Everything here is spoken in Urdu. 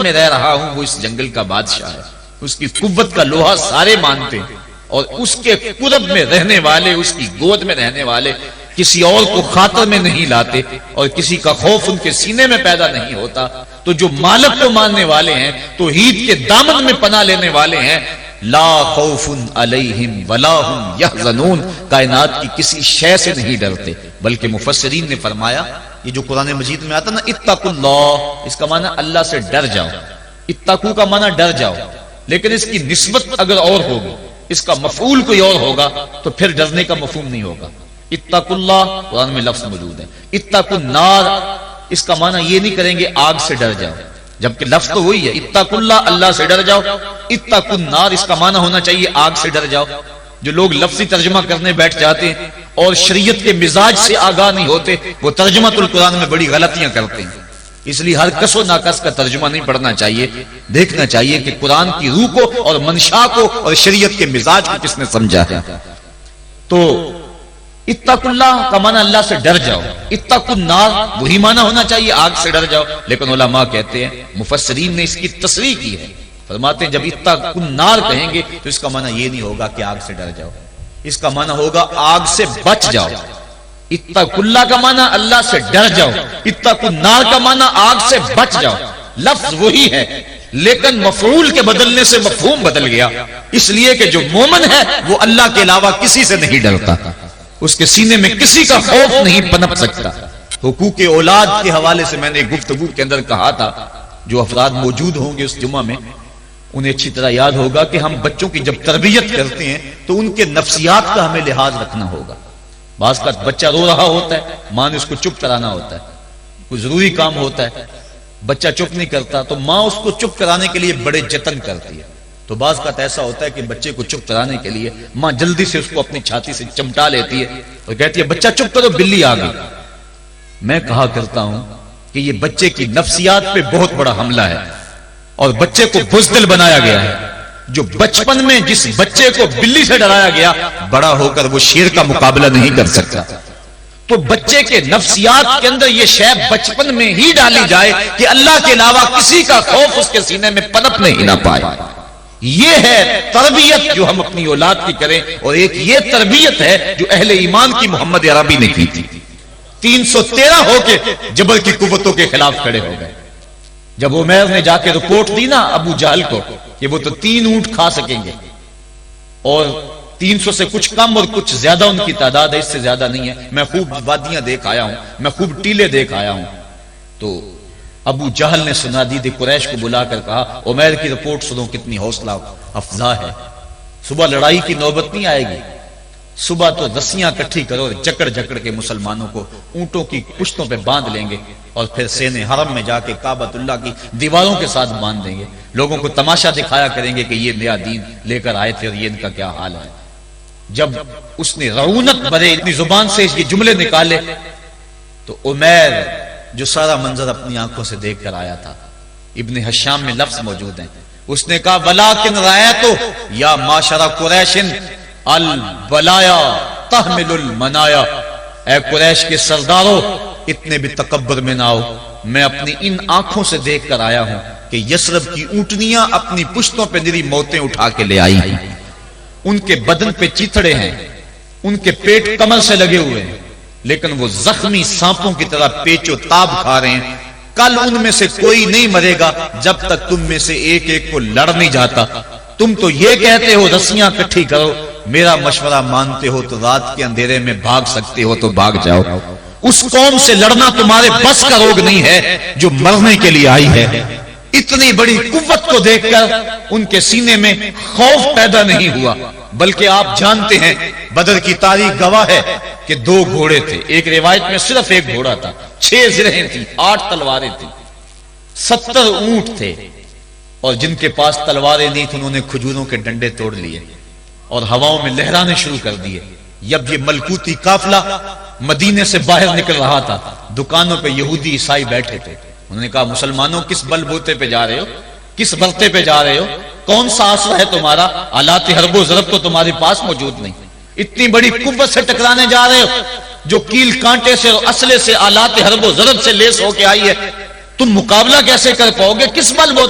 میں رہ رہا ہوں وہ اس جنگل کا بادشاہ ہے، اس کی قوت کا لوہا سارے مانتے ہیں، اور اس کے قرب میں رہنے والے، اس کی گود میں رہنے والے کسی اور کو خاطر میں نہیں لاتے، اور کسی کا خوف ان کے سینے میں پیدا نہیں ہوتا۔ تو جو مالک کو ماننے والے ہیں، توحید کے دامن میں پناہ لینے والے ہیں، لا خوف علیہم ولا ہم یحزنون، کائنات کی کسی شے سے نہیں ڈرتے۔ بلکہ مفسرین نے فرمایا، یہ جو قرآن مجید میں آتا نا اتقوا اللہ، اس کا معنی اللہ سے ڈر جاؤ، اتقوا کا معنی ڈر جاؤ، لیکن اس کی نسبت اگر اور ہوگی، اس کا مفعول کوئی اور ہوگا تو پھر ڈرنے کا مفہوم نہیں ہوگا۔ اتقوا اللہ قرآن میں لفظ موجود ہے، اتقوا النار اس کا معنی یہ نہیں کریں گے آگ سے ڈر جاؤ، جبکہ لفظ تو وہی ہے، اتقوا اللہ اللہ سے ڈر جاؤ، اتقوا النار اس کا معنی ہونا چاہیے آگ سے ڈر جاؤ۔ جو لوگ لفظی ترجمہ کرنے بیٹھ جاتے ہیں اور شریعت کے مزاج سے آگاہ نہیں ہوتے، وہ ترجمۃ القرآن میں بڑی غلطیاں کرتے ہیں۔ اس لیے ہر کس و ناکس کا ترجمہ نہیں پڑھنا چاہیے، دیکھنا چاہیے کہ قرآن کی روح کو اور منشا کو اور شریعت کے مزاج کو کس نے سمجھا ہے۔ تو اتقوا اللہ کا معنی اللہ سے ڈر جاؤ، اتقوا النار وہی معنی ہونا چاہیے آگ سے ڈر جاؤ، لیکن علماء کہتے ہیں، مفسرین نے اس کی تصریح کی ہے، فرماتے ہیں جب اتقوا النار کہیں گے تو اس کا معنی یہ نہیں ہوگا کہ آگ سے ڈر جاؤ، اس کا معنی ہوگا آگ سے بچ جاؤ۔ اتقوا اللہ کا معنی اللہ سے ڈر جاؤ، اتقوا النار کا معنی آگ سے بچ جاؤ، لفظ وہی ہے لیکن مفعول کے بدلنے سے مفہوم بدل گیا، اس لیے کہ جو مومن ہے وہ اللہ کے علاوہ کسی سے نہیں ڈرتا، اس کے سینے میں کسی کا خوف نہیں پنپ سکتا۔ حقوق اولاد کے حوالے سے میں نے گفتگو کے اندر کہا تھا، جو افراد موجود ہوں گے اس جمعہ میں انہیں اچھی طرح یاد ہوگا کہ ہم بچوں کی جب تربیت کرتے ہیں تو ان کے نفسیات کا ہمیں لحاظ رکھنا ہوگا۔ بعض کا بچہ رو رہا ہوتا ہے، ماں نے اس کو چپ کرانا ہوتا ہے، کوئی ضروری کام ہوتا ہے، بچہ چپ نہیں کرتا تو ماں اس کو چپ کرانے کے لیے بڑے جتن کرتی ہے۔ تو بعض کا ایسا ہوتا ہے کہ بچے کو چپ کرانے کے لیے ماں جلدی سے اس کو اپنی چھاتی سے چمٹا لیتی ہے اور کہتی ہے بچہ چپ کرو بلی آ گئی۔ میں کہا کرتا ہوں کہ یہ بچے کی نفسیات پہ بہت بڑا حملہ ہے اور بچے کو بزدل بنایا گیا ہے۔ جو بچپن میں جس بچے کو بلی سے ڈرایا گیا، بڑا ہو کر وہ شیر کا مقابلہ نہیں کر سکتا۔ تو بچے کے نفسیات کے اندر یہ شے بچپن میں ہی ڈالی جائے کہ اللہ کے علاوہ کسی کا خوف اس کے سینے میں پنپنے ہی نہ پائے۔ یہ ہے تربیت جو ہم اپنی اولاد کی کریں، اور ایک یہ تربیت ہے جو اہل ایمان کی محمد عربی نے کی تھی۔ 313 ہو کے جبر کی قوتوں کے خلاف کھڑے ہو گئے۔ جب عمیر نے جا کے رپورٹ دی نا ابو جہل کو کہ وہ تو 3 اونٹ کھا سکیں گے، اور 300 سے کچھ کم اور کچھ زیادہ ان کی تعداد ہے، اس سے زیادہ نہیں ہے، میں خوب وادیاں دیکھ آیا ہوں، میں خوب ٹیلے دیکھ آیا ہوں، تو ابو جہل نے سنادید قریش کو بلا کر کہا عمیر کی رپورٹ سنو کتنی حوصلہ افزا ہے، صبح لڑائی کی نوبت نہیں آئے گی، صبح تو رسیاں کٹھی کرو، جکڑ جکڑ کے مسلمانوں کو اونٹوں کی پشتوں پہ باندھ لیں گے اور پھر سینے حرم میں جا کے کعبۃ اللہ کی دیواروں کے ساتھ باندھ دیں گے، لوگوں کو تماشا دکھایا کریں گے کہ یہ نیا دین لے کر آئے تھے اور یہ ان کا کیا حال ہے۔ جب اس نے رعونت بھرے اپنی زبان سے یہ جملے نکالے تو عمیر جو سارا منظر اپنی آنکھوں سے دیکھ کر آیا تھا، ابن حشام میں لفظ موجود ہیں، اس نے کہا وَلَٰكِنْ رَأَيْتُ يَا مَعْشَرَ قُرَيْشٍ الْبَلَايَا تَحْمِلُ الْمَنَايَا، اے قریش کے سرداروں اتنے بھی تکبر میں نہ آؤ، میں اپنی ان آنکھوں سے دیکھ کر آیا ہوں کہ یثرب کی اونٹنیاں اپنی پشتوں پہ نری موتیں اٹھا کے لے آئی ہیں، ان کے بدن پہ چیتڑے ہیں، ان کے پیٹ کمر سے لگے ہوئے ہیں، لیکن وہ زخمی سانپوں کی طرح پیچ و تاب کھا رہے ہیں۔ کل ان میں سے کوئی نہیں مرے گا جب تک تم میں سے ایک ایک کو لڑ نہیں جاتا۔ تم تو یہ کہتے ہو رسیاں کٹھی کرو، میرا مشورہ مانتے ہو تو رات کے اندھیرے میں بھاگ سکتے ہو تو بھاگ جاؤ۔ اس قوم سے لڑنا تمہارے بس کا روگ نہیں ہے جو مرنے کے لیے آئی ہے۔ اتنی بڑی قوت کو دیکھ کر ان کے سینے میں خوف پیدا نہیں ہوا، بلکہ آپ جانتے ہیں بدر کی تاریخ گواہ ہے کہ 2 گھوڑے تھے، ایک روایت میں صرف 1 گھوڑا تھا، 6 زرہیں تھیں، 8 تلواریں تھیں، 70 اونٹ تھے، اور جن کے پاس تلواریں نہیں تھیں انہوں نے کھجوروں کے ڈنڈے توڑ لیے اور ہواؤں میں لہرانے شروع کر دیے۔ جب یہ ملکوتی قافلہ مدینے سے باہر نکل رہا تھا، دکانوں پہ یہودی عیسائی بیٹھے تھے، انہوں نے کہا مسلمانوں کس بل بوتے پہ جا رہے ہو، کس برتے پہ جا رہے ہو، کون سا آسرا ہے تمہارا، آلات حرب و ضرب تو تمہارے پاس موجود نہیں، اتنی بڑی قوت سے ٹکرانے جا رہے ہو جو کیل کانٹے سے اور اسلحے سے آلات حرب و ضرب سے لیس ہو کے آئی ہے، تم مقابلہ کیسے کر پاؤ گے، کس بل بوتے